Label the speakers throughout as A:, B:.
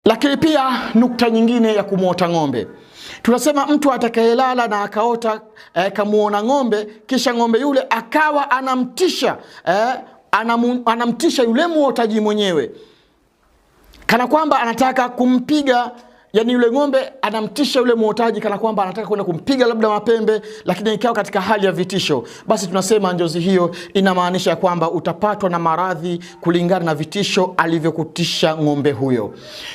A: Lakini pia nukta nyingine ya kumuota ng'ombe. Tunasema mtu atakayelala na akaota kamuona ng'ombe, kisha ng'ombe yule akawa anamtisha yule muotaji mwenyewe, kana kwamba anataka kumpiga. Yani yule ng'ombe anamtisha yule muotaji kana kwamba anataka kwenda kumpiga labda mapembe, lakini ikawa katika hali ya vitisho. Basi tunasema njozi hiyo inamaanisha kwamba utapatwa na maradhi kulingana na vitisho alivyokutisha ng'ombe huyo.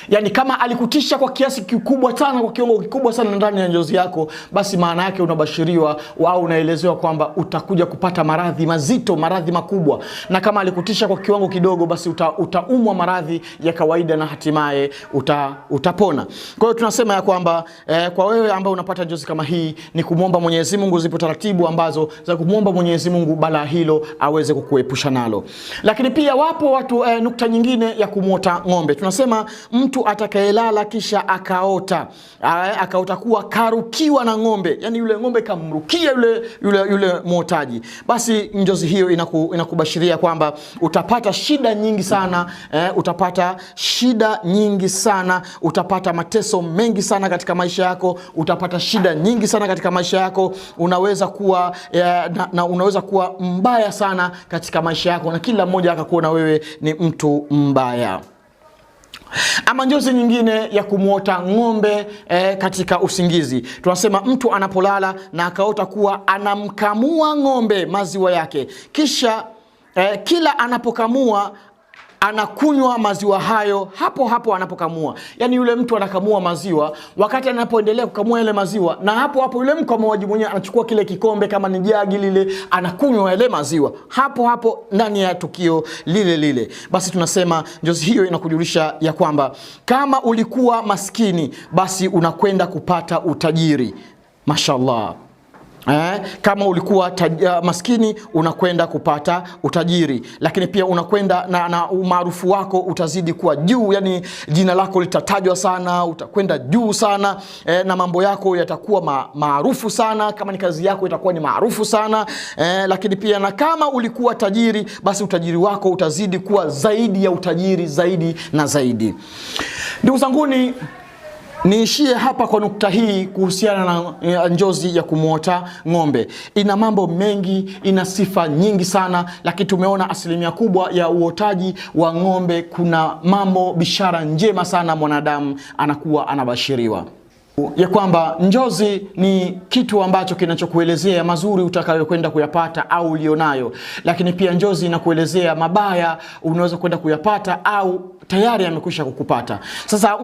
A: Yani kama alikutisha kwa kiasi kikubwa sana, kwa kiwango kikubwa sana ndani ya njozi yako, basi maana yake unabashiriwa au unaelezewa kwamba utakuja kupata maradhi mazito, maradhi makubwa. Na kama alikutisha kwa kiwango kidogo, basi utaumwa maradhi ya kawaida na hatimaye utapona. Kwa hiyo tunasema ya kwamba kwa wewe ambao unapata njozi kama hii, ni kumuomba Mwenyezi Mungu, zipo taratibu ambazo za kumuomba Mwenyezi Mungu balaa hilo aweze kukuepusha nalo. Lakini pia wapo watu nukta nyingine ya kumuota ng'ombe. Tunasema mtu atakayelala kisha akaota kuwa karukiwa na ng'ombe, yani yule ng'ombe kamrukia yule muotaji, basi njozi hiyo inakubashiria kwamba utapata shida nyingi sana, utapata shida nyingi sana, utapata mateso mengi sana katika maisha yako, utapata shida nyingi sana katika maisha yako, unaweza kuwa unaweza kuwa mbaya sana katika maisha yako, na kila mmoja akakuona wewe ni mtu mbaya. Ama njozi nyingine ya kumuota ng'ombe katika usingizi. Tunasema mtu anapolala na akaota kuwa anamkamua ng'ombe maziwa yake, kisha kila anapokamua anakunywa maziwa hayo hapo hapo anapokamua. Yani yule mtu anakamua maziwa, wakati anapoendelea kukamua yale maziwa, na hapo hapo yule mkamuaji mwenyewe anachukua kile kikombe kama ni jagi lile, anakunywa yale maziwa hapo hapo ndani ya tukio lile. Basi tunasema njozi hiyo inakujulisha ya kwamba kama ulikuwa maskini, basi unakwenda kupata utajiri. Mashallah. Kama ulikuwa maskini, unakwenda kupata utajiri. Lakini pia unakwenda na umaarufu wako utazidi kuwa juu, yani jina lako litatajwa sana, utakwenda juu sana, na mambo yako yatakuwa maarufu sana. Kama ni kazi yako itakuwa ni maarufu sana. Lakini pia na kama ulikuwa tajiri, basi utajiri wako utazidi kuwa zaidi ya utajiri, zaidi na zaidi. Ndugu zanguni, niishie hapa kwa nukta hii kuhusiana na njozi ya kumuota ng'ombe. Ina mambo mengi, ina sifa nyingi sana, lakini tumeona asilimia kubwa ya uotaji wa ng'ombe kuna mambo, bishara njema sana mwanadamu anakuwa anabashiriwa ya kwamba njozi ni kitu ambacho kinachokuelezea mazuri utakayokwenda kuyapata au ulionayo. Lakini pia njozi inakuelezea mabaya unaweza kwenda kuyapata au tayari yamekwisha kukupata. Sasa